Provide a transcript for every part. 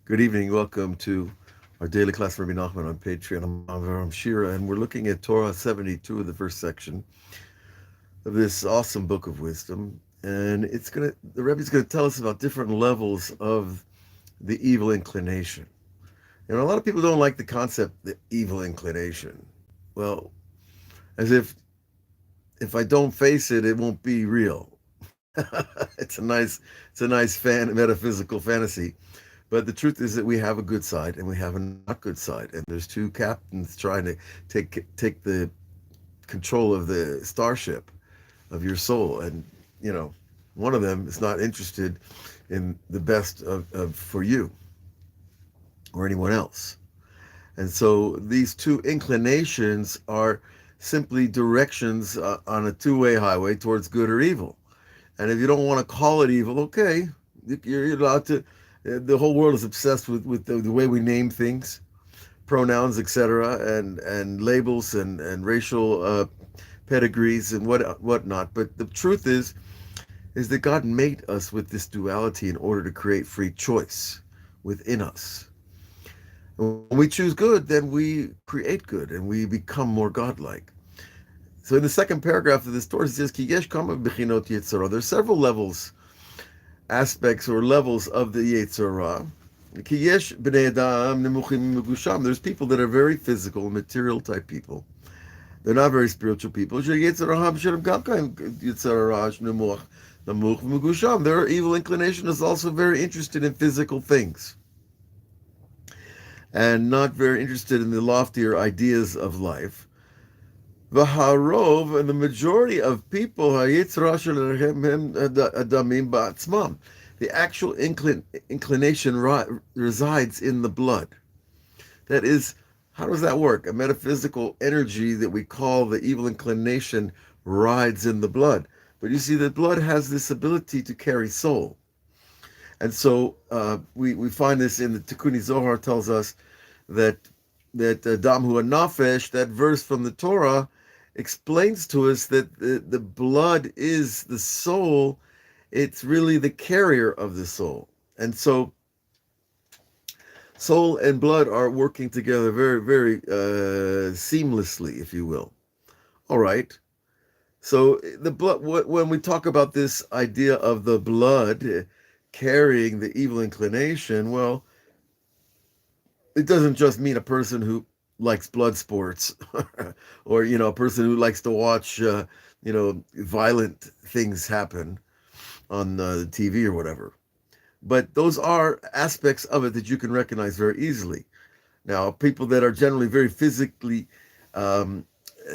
Good evening. Welcome to our daily class from Bina Understanding on Patreon. I'm Avraham Shira, and we're looking at Torah 72 of the first section of this awesome book of wisdom. And the Rebbe is gonna tell us about different levels of the evil inclination. A lot of people don't like the concept, the evil inclination. Well, as if I don't face it, it won't be real. it's a nice metaphysical fantasy. But the truth is that we have a good side and we have a not good side, and there's two captains trying to take the control of the starship of your soul, and one of them is not interested in the best of for you or anyone else. And so these two inclinations are simply directions on a two-way highway towards good or evil. And if you don't want to call it evil, okay, you're allowed to. The whole world is obsessed with the way we name things, pronouns, etc., and labels and racial pedigrees and whatnot. But the truth is that God made us with this duality in order to create free choice within us. And when we choose good, then we create good and we become more godlike. So in the second paragraph of this Torah, it says, Ki yesh kama bechinot yetzirah. There's several aspects or levels of the Yetzirah. Ki yesh b'nei adam nemuchim megusham. There's people that are very physical, material type people. They're not very spiritual people. Their evil inclination is also very interested in physical things and not very interested in the loftier ideas of life. V'harov, and the majority of people, the actual inclination resides in the blood. That is, how does that work? A metaphysical energy that we call the evil inclination rides in the blood. But you see, the blood has this ability to carry soul. And so we find this in the Tikkuni Zohar tells us that Dam Hu Nafesh, that verse from the Torah, explains to us that the blood is the soul. It's really the carrier of the soul. And so soul and blood are working together very, very seamlessly, if you will. All right. So the blood, when we talk about this idea of the blood carrying the evil inclination, well, it doesn't just mean a person who likes blood sports or a person who likes to watch violent things happen on the TV or whatever. But those are aspects of it that you can recognize very easily. Now, people that are generally very physically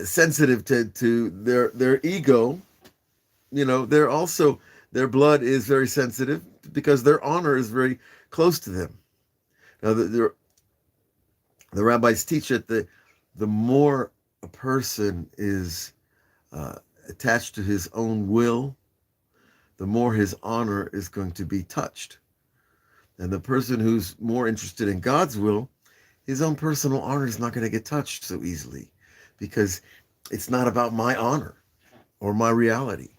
sensitive to their ego, they're also, their blood is very sensitive because their honor is very close to them. Now, the rabbis teach that the more a person is attached to his own will, the more his honor is going to be touched. And the person who's more interested in God's will, his own personal honor is not going to get touched so easily, because it's not about my honor or my reality.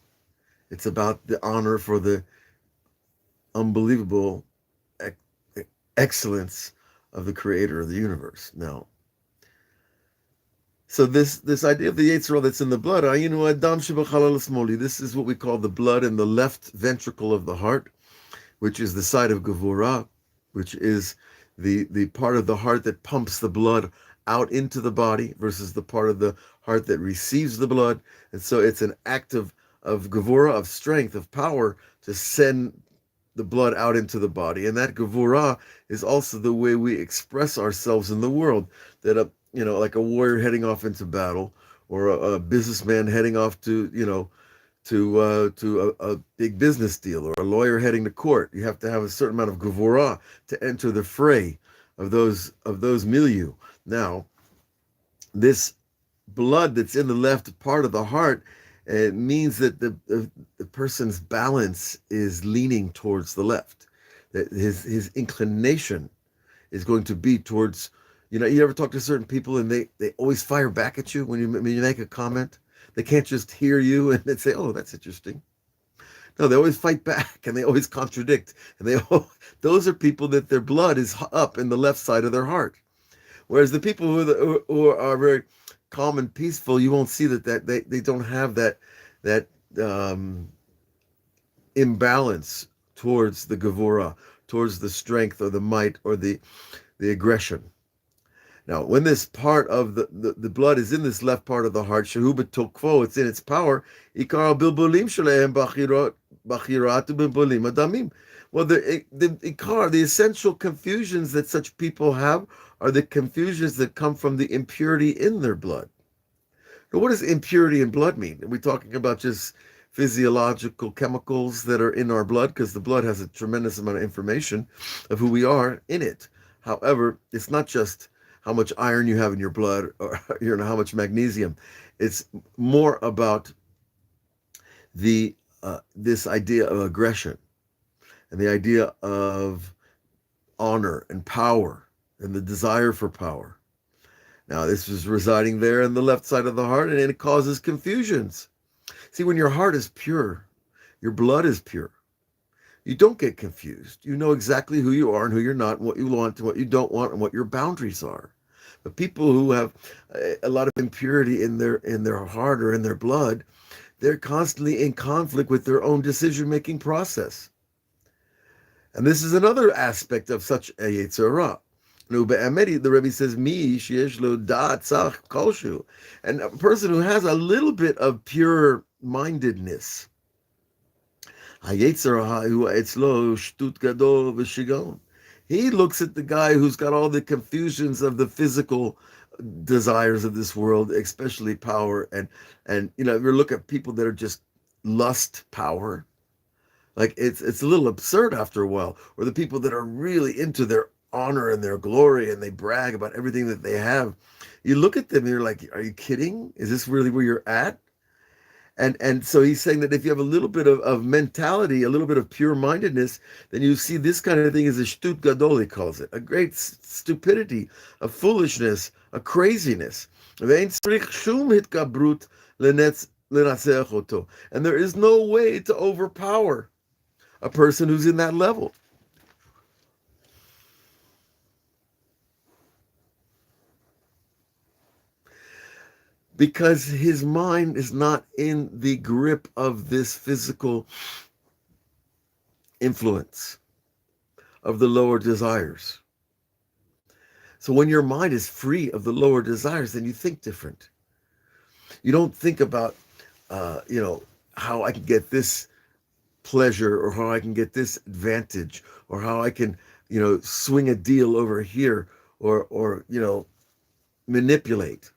It's about the honor for the unbelievable excellence of the creator of the universe. Now, so this idea of the Yetzirah that's in the blood, this is what we call the blood in the left ventricle of the heart, which is the side of Gevurah, which is the part of the heart that pumps the blood out into the body versus the part of the heart that receives the blood. And so it's an act of Gevurah, of strength, of power to send the blood out into the body. And that Gevurah is also the way we express ourselves in the world, that like a warrior heading off into battle, or a businessman heading off to a big business deal, or a lawyer heading to court. You have to have a certain amount of Gevurah to enter the fray of those milieu. Now, this blood that's in the left part of the heart, it means that the person's balance is leaning towards the left. That his inclination is going to be towards, you ever talk to certain people and they always fire back at you when you make a comment? They can't just hear you and they say, oh, that's interesting. No, they always fight back and they always contradict. And those are people that their blood is up in the left side of their heart. Whereas the people who are very calm and peaceful, you won't see that they don't have that imbalance towards the gevura, towards the strength or the might or the aggression. Now, when this part of the blood is in this left part of the heart, shehu betokvo, it's in its power. Ikar bilbulim shalehem bachiratu bilbulim adamim. Well, the essential confusions that such people have are the confusions that come from the impurity in their blood. Now, what does impurity in blood mean? Are we talking about just physiological chemicals that are in our blood? Because the blood has a tremendous amount of information of who we are in it. However, it's not just how much iron you have in your blood or how much magnesium. It's more about this idea of aggression and the idea of honor and power and the desire for power. Now, this is residing there in the left side of the heart, and it causes confusions. See, when your heart is pure, your blood is pure. You don't get confused. You know exactly who you are and who you're not, and what you want and what you don't want, and what your boundaries are. But people who have a lot of impurity in their heart or in their blood, they're constantly in conflict with their own decision-making process. And this is another aspect of such a Yetzirah. The Rebbe says, and a person who has a little bit of pure mindedness, he looks at the guy who's got all the confusions of the physical desires of this world, especially power, and if you look at people that are just lust power, like it's a little absurd after a while, or the people that are really into their honor and their glory and they brag about everything that they have. You look at them and you're like, are you kidding? Is this really where you're at? And so he's saying that if you have a little bit of mentality, a little bit of pure-mindedness, then you see this kind of thing as a shtut gadol, he calls it, a great stupidity, a foolishness, a craziness. And there is no way to overpower a person who's in that level. Because his mind is not in the grip of this physical influence of the lower desires. So when your mind is free of the lower desires, then you think different. You don't think about, how I can get this pleasure or how I can get this advantage or how I can, swing a deal over here or manipulate.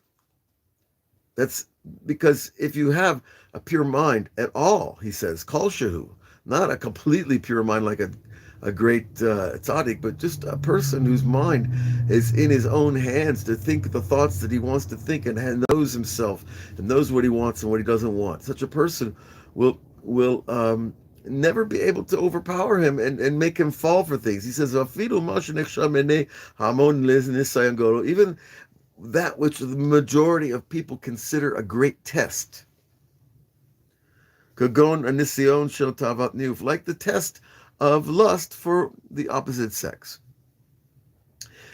That's because if you have a pure mind at all, he says, kol shehu, not a completely pure mind like a great tzaddik, but just a person whose mind is in his own hands to think the thoughts that he wants to think and knows himself and knows what he wants and what he doesn't want. Such a person will never be able to overpower him and make him fall for things. He says, even that which the majority of people consider a great test, like the test of lust for the opposite sex.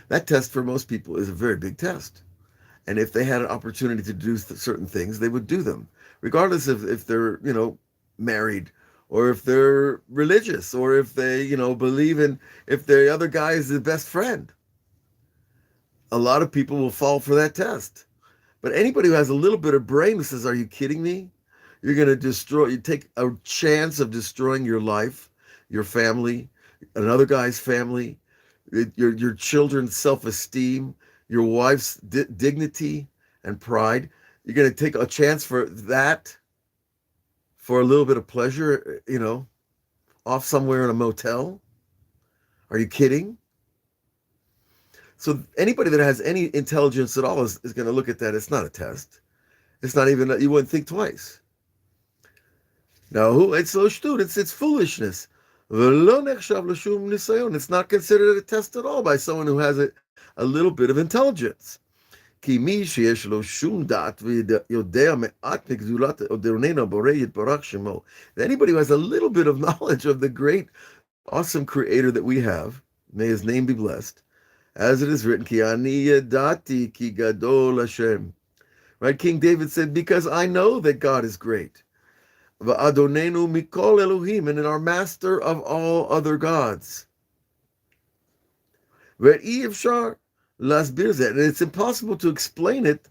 That test for most people is a very big test. And if they had an opportunity to do certain things, they would do them, regardless of if they're, married, or if they're religious, or if they, believe in, if the other guy is the best friend. A lot of people will fall for that test. But anybody who has a little bit of brain says, are you kidding me? You're going to you take a chance of destroying your life, your family, another guy's family, your children's self-esteem, your wife's dignity and pride. You're going to take a chance for that, for a little bit of pleasure, off somewhere in a motel? Are you kidding? So anybody that has any intelligence at all is going to look at that. It's not a test. It's not even, you wouldn't think twice. No, it's lo shtut, it's foolishness. It's not considered a test at all by someone who has a little bit of intelligence. כי מי שיש לו שום דעת ויודע מעט מגדולת אדוננו הבורא יתברך שמו. Anybody who has a little bit of knowledge of the great, awesome creator that we have, may his name be blessed, as it is written, כי אני ידעתי כי גדול השם. Right? King David said, because I know that God is great. Va'adonenu mikol Elohim, and in our master of all other gods. Ve'i efshar lasbir zeh, and it's impossible to explain it,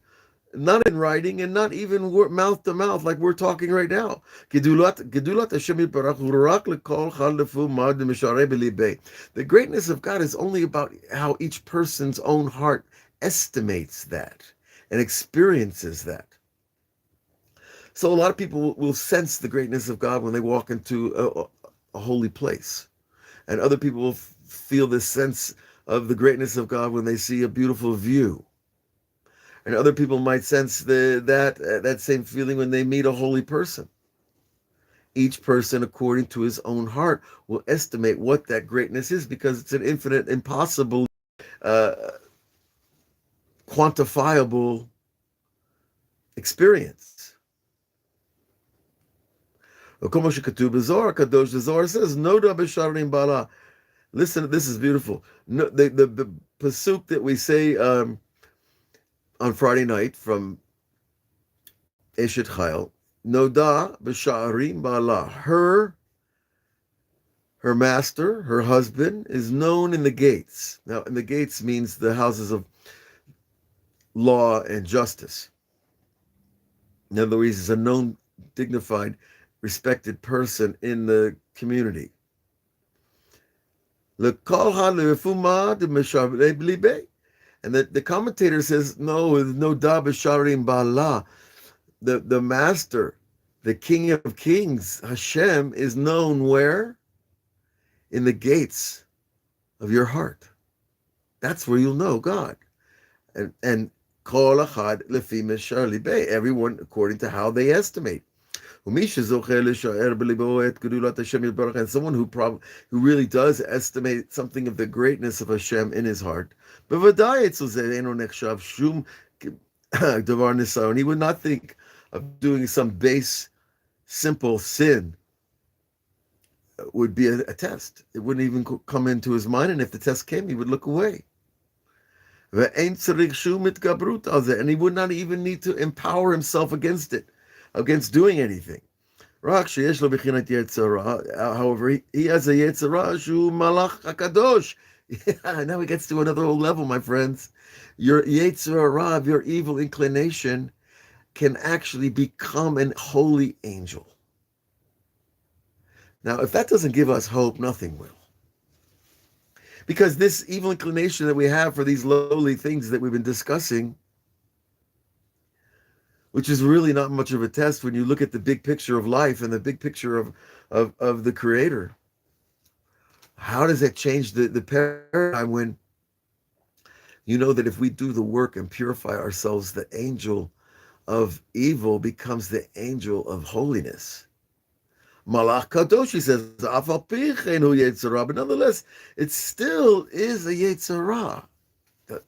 not in writing and not even mouth to mouth like we're talking right now. Gedulat Hashem yitbarach hu rak lekol chad lefu mad misharei belibei. The greatness of God is only about how each person's own heart estimates that and experiences that. So a lot of people will sense the greatness of God when they walk into a holy place. And other people will feel this sense of the greatness of God when they see a beautiful view. And other people might sense that same feeling when they meet a holy person. Each person, according to his own heart, will estimate what that greatness is, because it's an infinite, impossible, quantifiable experience. The Zohar says, Noda b'sharim bala. Listen, this is beautiful. No, the pasuk that we say on Friday night from Eshet Chayil, Noda b'sharim bala. Her master, her husband, is known in the gates. Now, in the gates means the houses of law and justice. In other words, he's a known, dignified, respected person in the community. And the commentator says, no da b'sharim bala. The master, the King of Kings, Hashem, is known where? In the gates of your heart. That's where you'll know God. And kol achad lefi meshar libei, everyone according to how they estimate. And someone who really does estimate something of the greatness of Hashem in his heart, and he would not think of doing some base, simple sin would be a test. It wouldn't even come into his mind, and if the test came, he would look away. And he would not even need to empower himself against it, against doing anything. However, he has a Yetzirah shu malach hakadosh. Now he gets to another old level, my friends. Your Yetzirah, your evil inclination, can actually become an holy angel. Now, if that doesn't give us hope, nothing will. Because this evil inclination that we have for these lowly things that we've been discussing, which is really not much of a test when you look at the big picture of life and the big picture of the Creator. How does that change the paradigm when you know that if we do the work and purify ourselves, the angel of evil becomes the angel of holiness? Malach Kadosh, he says, but nonetheless, it still is a Yetzirah.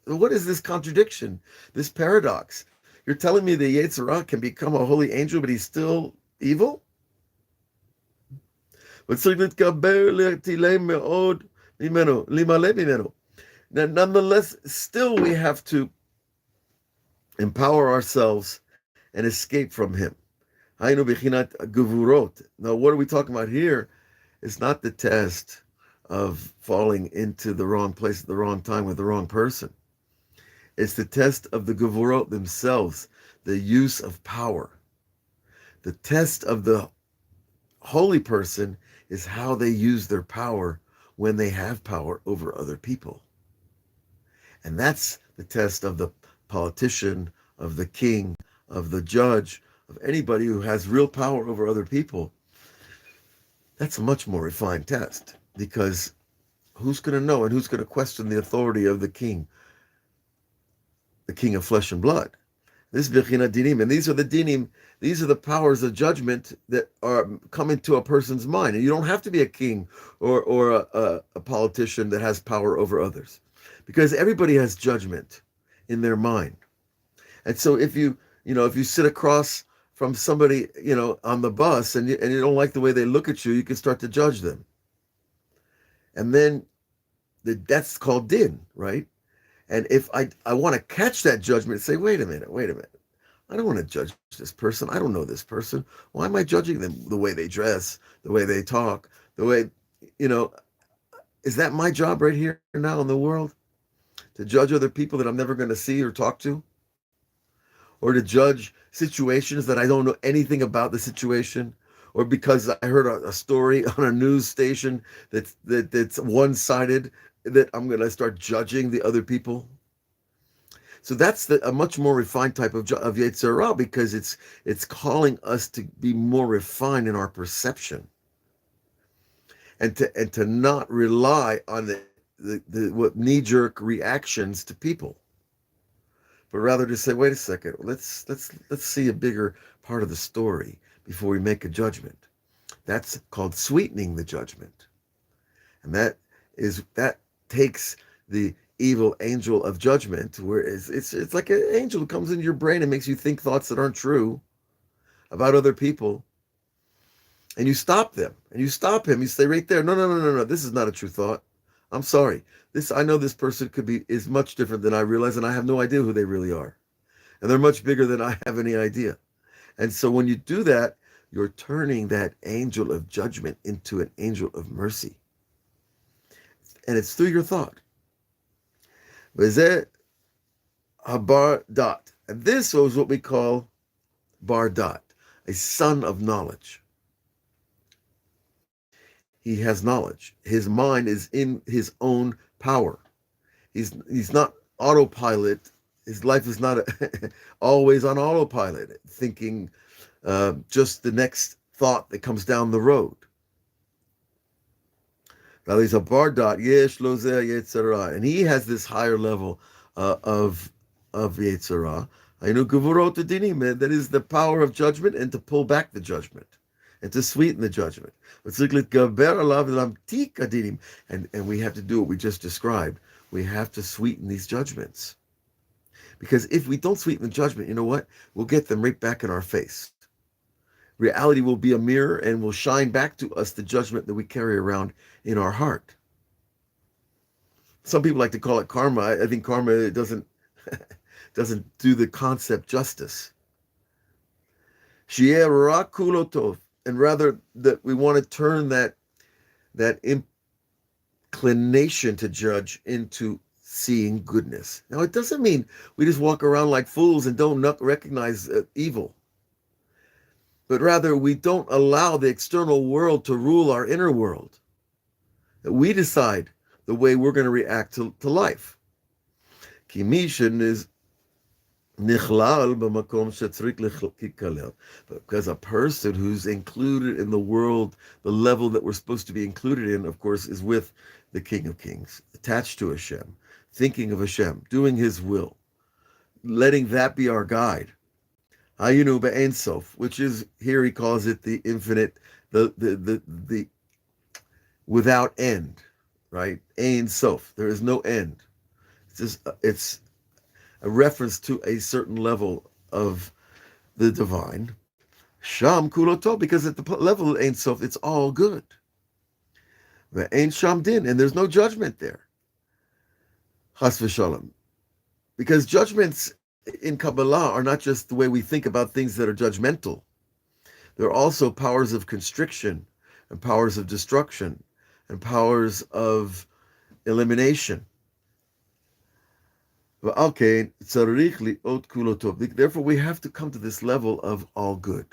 What is this contradiction, this paradox? You're telling me the Yetzirah can become a holy angel, but he's still evil? But nonetheless, still we have to empower ourselves and escape from him. Now, what are we talking about here? It's not the test of falling into the wrong place at the wrong time with the wrong person. It's the test of the gevurot themselves, the use of power. The test of the holy person is how they use their power when they have power over other people. And that's the test of the politician, of the king, of the judge, of anybody who has real power over other people. That's a much more refined test, because who's going to know and who's going to question the authority of the king of flesh and blood? This bechina dinim, and these are the dinim, these are the powers of judgment that are coming to a person's mind. And you don't have to be a king or a politician that has power over others, because everybody has judgment in their mind. And so if you sit across from somebody, on the bus and you don't like the way they look at you, you can start to judge them. And then that's called din, right? And if I want to catch that judgment and say, wait a minute. I don't want to judge this person. I don't know this person. Why am I judging them? The way they dress, the way they talk, the way, is that my job right here now in the world? To judge other people that I'm never going to see or talk to? Or to judge situations that I don't know anything about the situation? Or because I heard a story on a news station that's one-sided, that I'm going to start judging the other people? So that's a much more refined type of Yetzer Hara, because it's calling us to be more refined in our perception, and to not rely on the what knee-jerk reactions to people, but rather to say, wait a second, let's see a bigger part of the story before we make a judgment. That's called sweetening the judgment, and that takes the evil angel of judgment, where it's like an angel who comes into your brain and makes you think thoughts that aren't true about other people, and you stop them, and you stop him. You say right there, no, this is not a true thought. I'm sorry. I know this person is much different than I realize, and I have no idea who they really are, and they're much bigger than I have any idea. And so when you do that, you're turning that angel of judgment into an angel of mercy, and it's through your thought. Bar dot. And this was what we call bar dot, a son of knowledge. He has knowledge. His mind is in his own power. He's not autopilot. His life is not always on autopilot, thinking just the next thought that comes down the road. Now he's a bar dot, yesh lo zeh Yetzer Hara, and he has this higher level of Yetzer Hara. That is the power of judgment, and to pull back the judgment, and to sweeten the judgment. And we have to do what we just described. We have to sweeten these judgments. Because if we don't sweeten the judgment, you know what? We'll get them right back in our face. Reality will be a mirror and will shine back to us the judgment that we carry around in our heart. Some people like to call it karma. I think karma doesn't do the concept justice. And rather that we want to turn that inclination to judge into seeing goodness. Now, it doesn't mean we just walk around like fools and don't recognize evil, but rather we don't allow the external world to rule our inner world. That we decide the way we're going to react to life. Kimishin is nichlal b'makom shetzrik kikalel, because a person who's included in the world, the level that we're supposed to be included in, of course, is with the King of Kings, attached to Hashem, thinking of Hashem, doing His will, letting that be our guide. Hayinu be'ein sof, which is, here he calls it the infinite, the without end, right? Ein sof, there is no end. It's a reference to a certain level of the divine. Sham kuloto, because at the level of Ein Sof, it's all good. But Ein Sham Din, and there's no judgment there. Chas v'shalom. Because judgments in Kabbalah are not just the way we think about things that are judgmental. They're also powers of constriction, and powers of destruction, and powers of elimination. Okay, therefore we have to come to this level of all good.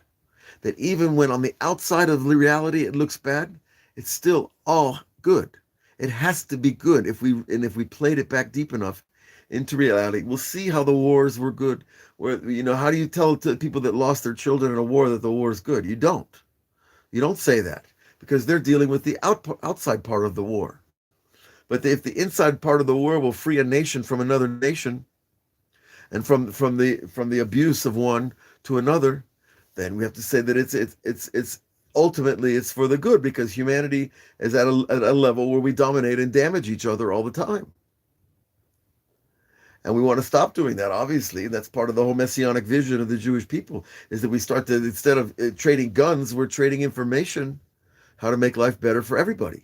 That even when on the outside of the reality it looks bad, it's still all good. It has to be good. If we played it back deep enough into reality, we'll see how the wars were good. Where, how do you tell to people that lost their children in a war that the war is good? You don't. You don't say that, because they're dealing with the outside part of the war. But if the inside part of the war will free a nation from another nation, and from the abuse of one to another, then we have to say that it's ultimately it's for the good, because humanity is at a level where we dominate and damage each other all the time. And we want to stop doing that, obviously. That's part of the whole messianic vision of the Jewish people, is that we start to, instead of trading guns, we're trading information, how to make life better for everybody.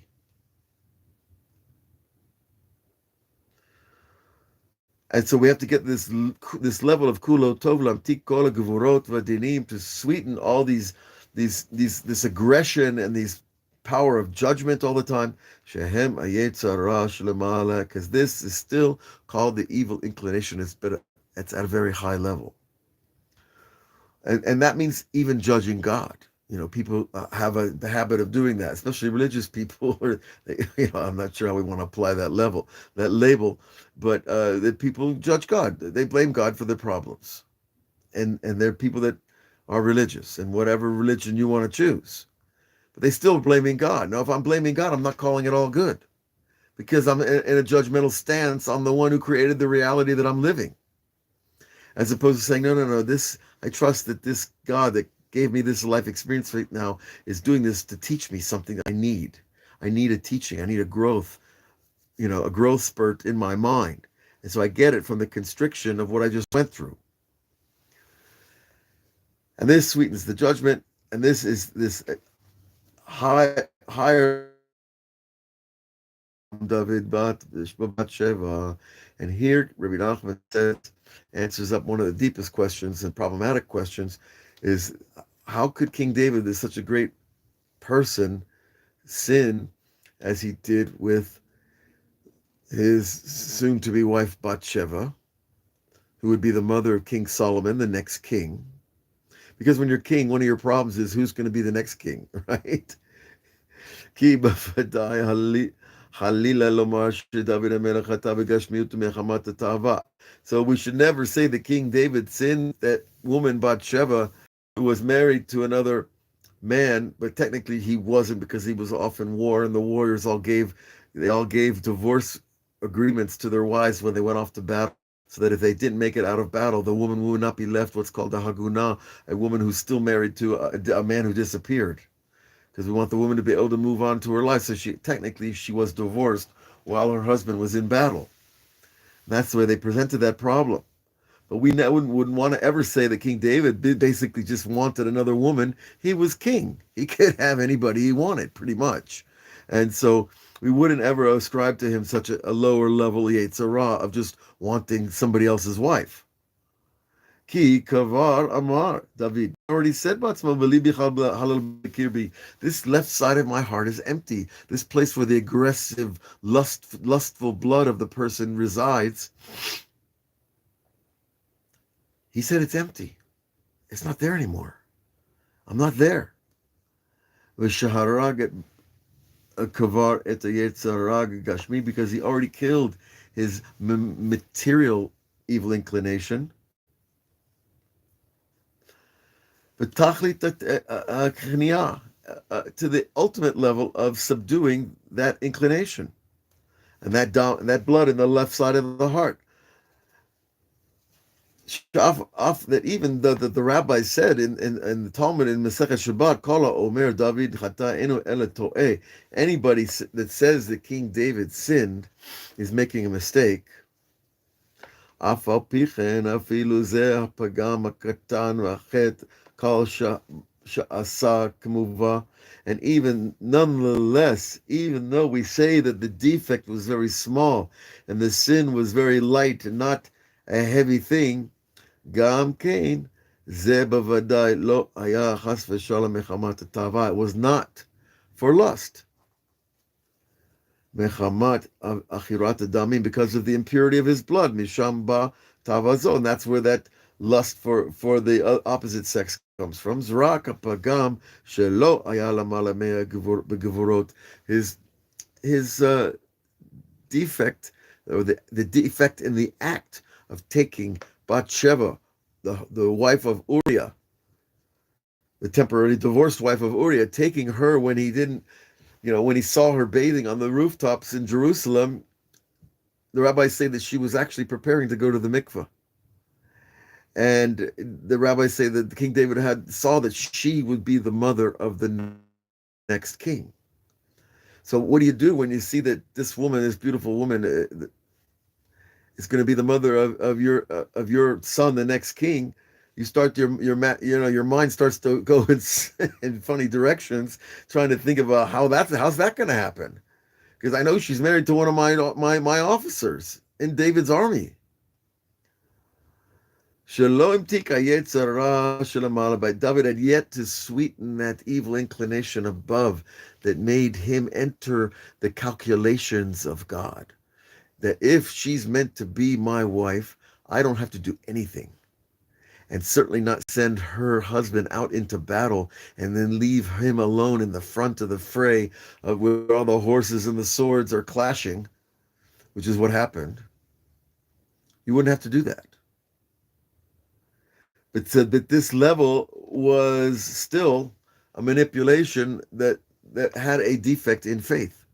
And so we have to get this level of kulo tov lamtik kol gevurot vadinim, to sweeten all this aggression and these power of judgment all the time. Shehem ayetzara shlemala, because this is still called the evil inclination. It's at a very high level, and that means even judging God. People have the habit of doing that, especially religious people. Or I'm not sure how we want to apply that label, but that people judge God. They blame God for their problems, and they're people that are religious, and whatever religion you want to choose, but they still blaming God. Now, if I'm blaming God, I'm not calling it all good, because I'm in a judgmental stance on the one who created the reality that I'm living, as opposed to saying, no, I trust that this God that gave me this life experience right now is doing this to teach me something that I need. I need a teaching. I need a growth spurt in my mind. And so I get it from the constriction of what I just went through. And this sweetens the judgment. And this is this higher David bat Sheva. And here Rabbi Nachman says, answers up one of the deepest questions and problematic questions, is how could King David, is such a great person, sin as he did with his soon-to-be wife Bathsheba, who would be the mother of King Solomon, the next king? Because when you're king, one of your problems is who's going to be the next king, right? So we should never say that King David sinned that woman Bathsheba, who was married to another man, but technically he wasn't, because he was off in war, and the warriors all gave divorce agreements to their wives when they went off to battle, so that if they didn't make it out of battle, the woman would not be left what's called a haguna, a woman who's still married to a man who disappeared, because we want the woman to be able to move on to her life. So she was divorced while her husband was in battle. And that's the way they presented that problem. But we wouldn't want to ever say that King David basically just wanted another woman. He was king. He could have anybody he wanted, pretty much. And so we wouldn't ever ascribe to him such a lower level Yetzirah of just wanting somebody else's wife. Ki kavar amar, David already said, this left side of my heart is empty. This place where the aggressive, lustful blood of the person resides, he said it's empty. It's not there anymore. I'm not there. Because he already killed his material evil inclination. To the ultimate level of subduing that inclination and that blood in the left side of the heart. That even the rabbi said in the Talmud in Masechet Shabbat, Kol Omer David Chata'enu Ela To'eh, anybody that says that King David sinned is making a mistake. Af al pichen afilu zeh hapagam hakatan v'achet kol sha'asa k'muva. And even nonetheless, even though we say that the defect was very small and the sin was very light and not a heavy thing, Gam Kain, Ze bavadai lo haya chas v'shalom mechamat tava. It was not for lust. Mechamat achirat adamim, because of the impurity of his blood. Misham ba tavazo, and that's where that lust for the opposite sex comes from. Zrak apagam shelo haya lamala mea begevurot. His defect, or the defect in the act of taking Bathsheba, the wife of Uriah, the temporarily divorced wife of Uriah, taking her when he didn't, when he saw her bathing on the rooftops in Jerusalem, the rabbis say that she was actually preparing to go to the mikveh. And the rabbis say that King David saw that she would be the mother of the next king. So what do you do when you see that this woman, this beautiful woman, is going to be the mother of your son, the next king, you start your mind starts to go in funny directions, trying to think about how's that going to happen. Because I know she's married to one of my officers in David's army. But David had yet to sweeten that evil inclination above that made him enter the calculations of God. That if she's meant to be my wife, I don't have to do anything. And certainly not send her husband out into battle and then leave him alone in the front of the fray where all the horses and the swords are clashing, which is what happened. You wouldn't have to do that. But this level was still a manipulation that had a defect in faith.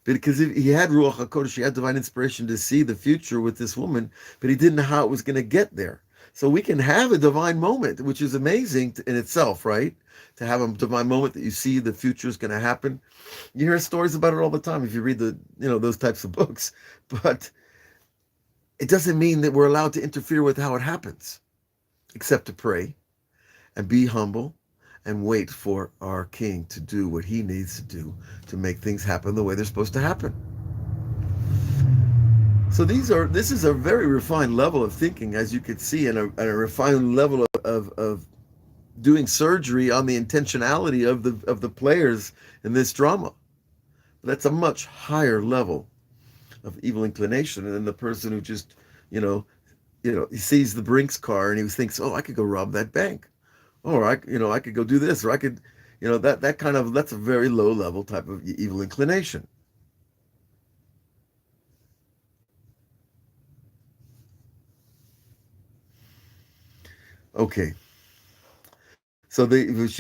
Because he had Ruach HaKodesh, he had divine inspiration to see the future with this woman, but he didn't know how it was going to get there. So we can have a divine moment, which is amazing in itself, right? To have a divine moment that you see the future is going to happen. You hear stories about it all the time if you read those types of books. But it doesn't mean that we're allowed to interfere with how it happens, except to pray and be humble and wait for our King to do what he needs to do to make things happen the way they're supposed to happen. So this is a very refined level of thinking, as you could see, and a refined level of doing surgery on the intentionality of the players in this drama. That's a much higher level of evil inclination than the person who just, he sees the Brinks car and he thinks, oh, I could go rob that bank, or I could go do this, or I could, that's a very low level type of evil inclination. Okay. So King David's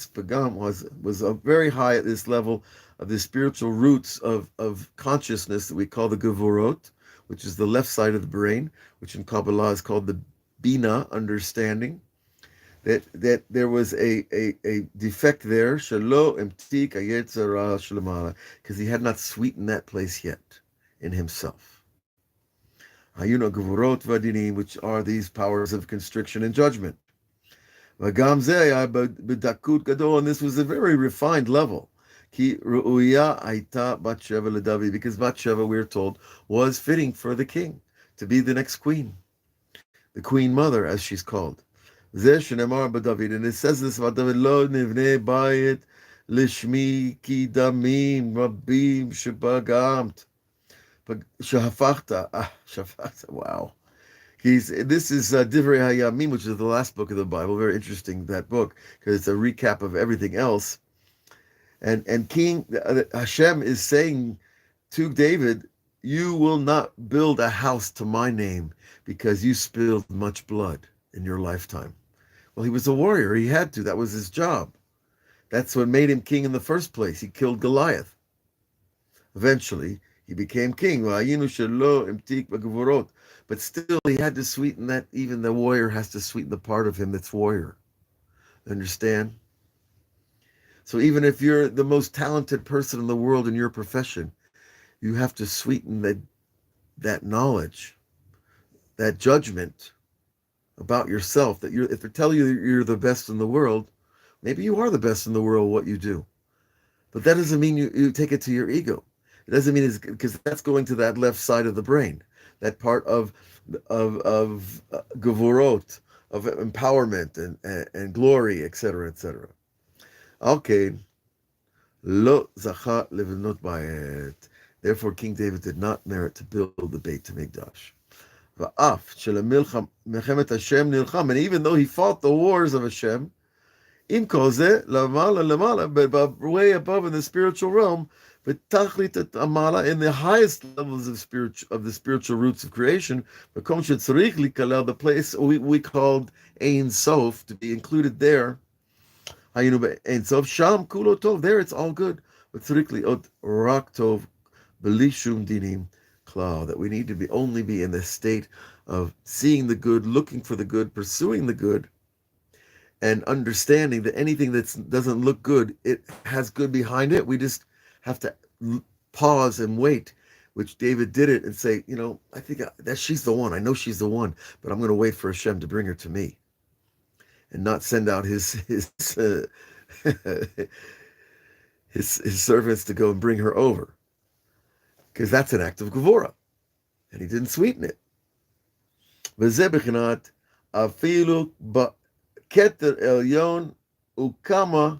pagam was very high at this level of the spiritual roots of consciousness that we call the gevurot, which is the left side of the brain, which in Kabbalah is called the Bina Understanding. That there was a defect there, because he had not sweetened that place yet in himself. Which are these powers of constriction and judgment. And this was a very refined level. Because Bathsheba, we're told, was fitting for the king to be the next queen, the queen mother, as she's called. And it says this about David, Lo nivne bayit lishmi ki damim rabim shebagamt. Wow. This is Divrei Hayamim, which is the last book of the Bible. Very interesting, that book, because it's a recap of everything else. And King Hashem is saying to David, you will not build a house to my name because you spilled much blood in your lifetime. Well, he was a warrior. He had to. That was his job. That's what made him king in the first place. He killed Goliath. Eventually, he became king. But still, he had to sweeten that. Even the warrior has to sweeten the part of him that's warrior. Understand? So even if you're the most talented person in the world in your profession, you have to sweeten that knowledge, that judgment about yourself. That if they tell you you're the best in the world, maybe you are the best in the world what you do. But that doesn't mean you take it to your ego. It doesn't mean because that's going to that left side of the brain, that part of gevurot, of empowerment and glory, etc., etc. Okay. Lo zacha levenot bayet. Therefore, King David did not merit to build the Beit Hamikdash. Va'af mechemet Hashem nilcham, and even though he fought the wars of Hashem, im koze lamala lamala, but way above in the spiritual realm, but tachlit amala, in the highest levels of the spiritual roots of creation, makom shetzarich likalel, the place we called Ein Sof, to be included there. Ein Sof sham kulo tov, there it's all good. But tzarich liot rak tov b'li shum dinim klal, that we need to only be in the state of seeing the good, looking for the good, pursuing the good, and understanding that anything that doesn't look good, it has good behind it. We just have to pause and wait, which David did it and say, I think that she's the one. I know she's the one, but I'm going to wait for Hashem to bring her to me, and not send out his his servants to go and bring her over, because that's an act of gevura, and he didn't sweeten it. וזה בחינת אפילו בכתר עליון וכמה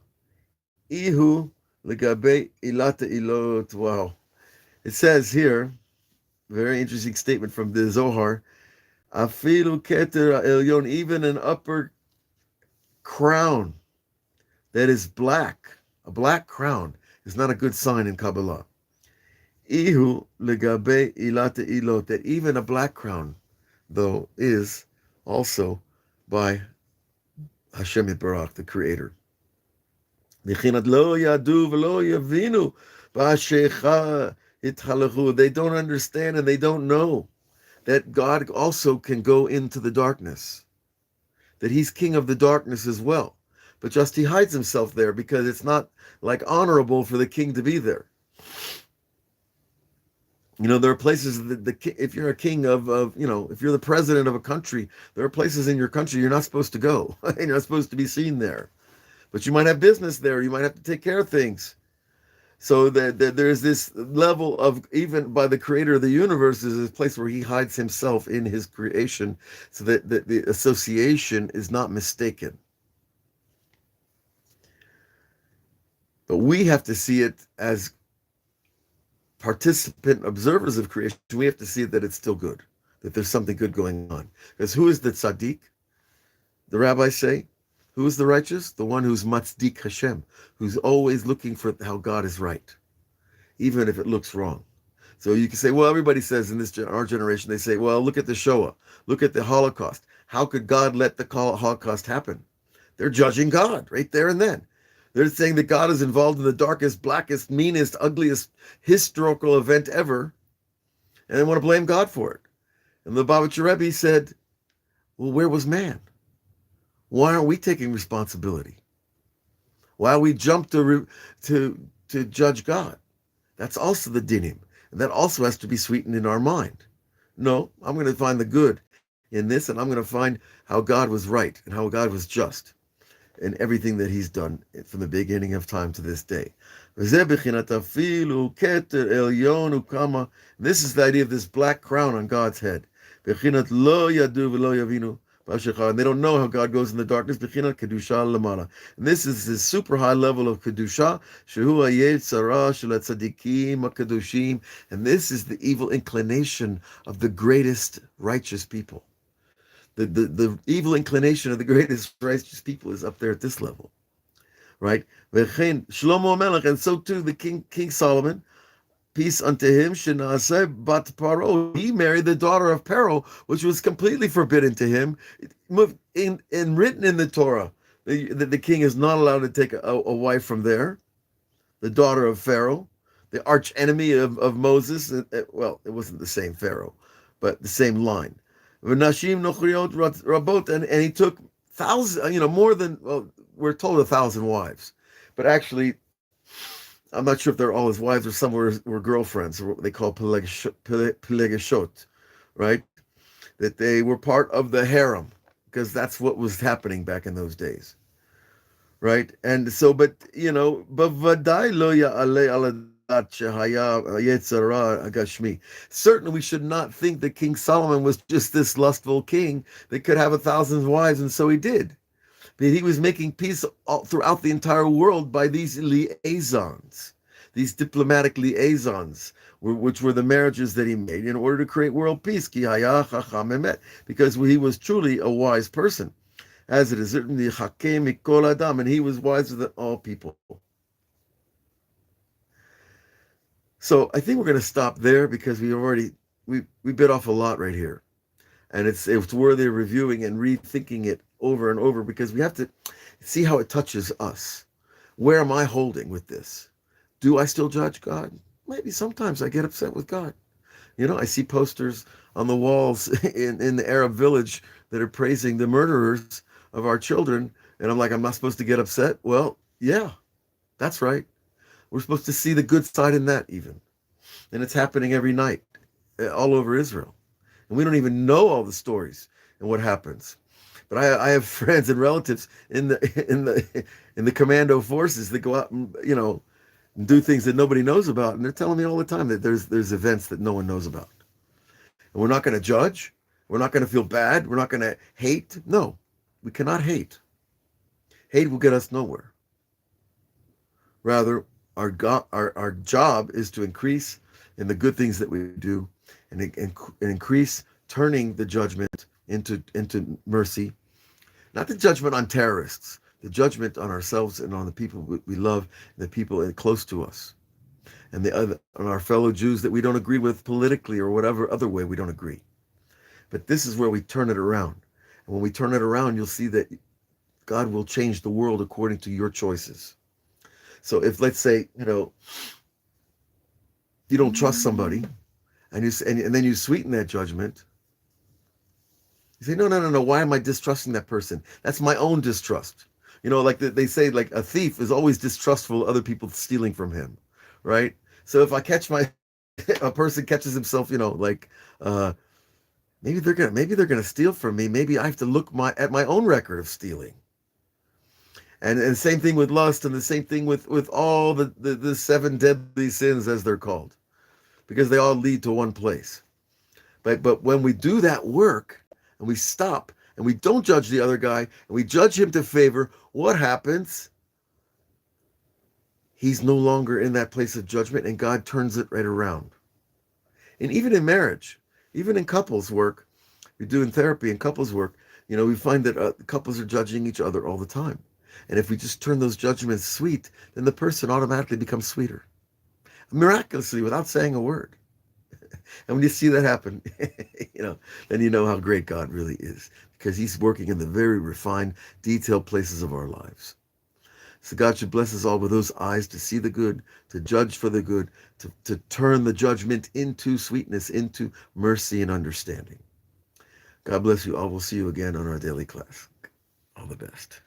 ihu legabe ilata ilot. Wow. It says here, very interesting statement from the Zohar, afilu keter elyon, even an upper crown that is black, a black crown, is not a good sign in Kabbalah. Ihu legabe ilata ilot, that even a black crown, though, is also by Hashem Yitbarach, the Creator. They don't understand and they don't know that God also can go into the darkness, that he's king of the darkness as well. But just he hides himself there because it's not like honorable for the king to be there. There are places that if you're a king of if you're the president of a country, there are places in your country you're not supposed to go and you're not supposed to be seen there. But you might have business there. You might have to take care of things. So there's this level of, even by the creator of the universe, is this place where he hides himself in his creation, so that the association is not mistaken. But we have to see it as participant observers of creation. We have to see that it's still good, that there's something good going on. Because who is the tzaddik? The rabbis say, who is the righteous? The one who's matzdik Hashem, who's always looking for how God is right, even if it looks wrong. So you can say, well, everybody says in our generation, they say, well, look at the Shoah, look at the Holocaust. How could God let the Holocaust happen? They're judging God right there and then. They're saying that God is involved in the darkest, blackest, meanest, ugliest historical event ever, and they want to blame God for it. And the Lubavitcher Rebbe said, well, where was man? Why aren't we taking responsibility? Why we jump to judge God? That's also the dinim, and that also has to be sweetened in our mind. No, I'm going to find the good in this, and I'm going to find how God was right and how God was just in everything that he's done from the beginning of time to this day. This is the idea of this black crown on God's head. And they don't know how God goes in the darkness. And this is this super high level of kedusha. And this is the evil inclination of the greatest righteous people. The evil inclination of the greatest righteous people is up there at this level, right? Shlomo Melech, and so too the King Solomon, peace unto him, Shenaseh bat Paro. He married the daughter of Pharaoh, which was completely forbidden to him. And written in the Torah, the king is not allowed to take a wife from there. The daughter of Pharaoh, the arch enemy of Moses. Well, it wasn't the same Pharaoh, but the same line. V'nashim nochriot rabot, and he took thousands, more than, well, we're told 1,000 wives, but actually, I'm not sure if they're all his wives or some were girlfriends, or what they call pelegashot, right? That they were part of the harem, because that's what was happening back in those days, right? And so, but, bavadai lo ya'aleh ala certainly we should not think that King Solomon was just this lustful king that could have 1,000 wives, and so he did. But he was making peace throughout the entire world by these liaisons, these diplomatic liaisons, which were the marriages that he made in order to create world peace, because he was truly a wise person, as it is written, and he was wiser than all people. So I think we're going to stop there, because we bit off a lot right here, and it's worthy of reviewing and rethinking it over and over, because we have to see how it touches us. Where am I holding with this? Do I still judge God? Maybe sometimes I get upset with God. I see posters on the walls in the Arab village that are praising the murderers of our children, and I'm like, I'm not supposed to get upset? Well, yeah, that's right. We're supposed to see the good side in that even. And it's happening every night all over Israel. And we don't even know all the stories and what happens. But I have friends and relatives in the commando forces that go out and and do things that nobody knows about, and they're telling me all the time that there's events that no one knows about. And we're not going to judge. We're not going to feel bad. We're not going to hate. No, we cannot hate. Hate will get us nowhere. Rather, our job is to increase in the good things that we do, and increase turning the judgment into mercy. Not the judgment on terrorists, the judgment on ourselves and on the people we love, the people close to us, and on our fellow Jews that we don't agree with politically or whatever other way we don't agree. But this is where we turn it around. And when we turn it around, you'll see that God will change the world according to your choices. So if, let's say, you don't trust somebody, and then you sweeten that judgment, you say, no, why am I distrusting that person? That's my own distrust. Like they say, like a thief is always distrustful of other people stealing from him, right? So if I catch a person catches himself, maybe they're gonna steal from me. Maybe I have to look at my own record of stealing. And same thing with lust, and the same thing with all the 7 deadly sins, as they're called, because they all lead to one place. But when we do that work and we stop and we don't judge the other guy and we judge him to favor, what happens? He's no longer in that place of judgment, and God turns it right around. And even in marriage, even in couples work, we're doing therapy and couples work, we find that couples are judging each other all the time. And if we just turn those judgments sweet, then the person automatically becomes sweeter, miraculously, without saying a word. And when you see that happen, then you know how great God really is, because he's working in the very refined, detailed places of our lives. So God should bless us all with those eyes to see the good, to judge for the good, to turn the judgment into sweetness, into mercy and understanding. God bless you all. We'll see you again on our daily class. All the best.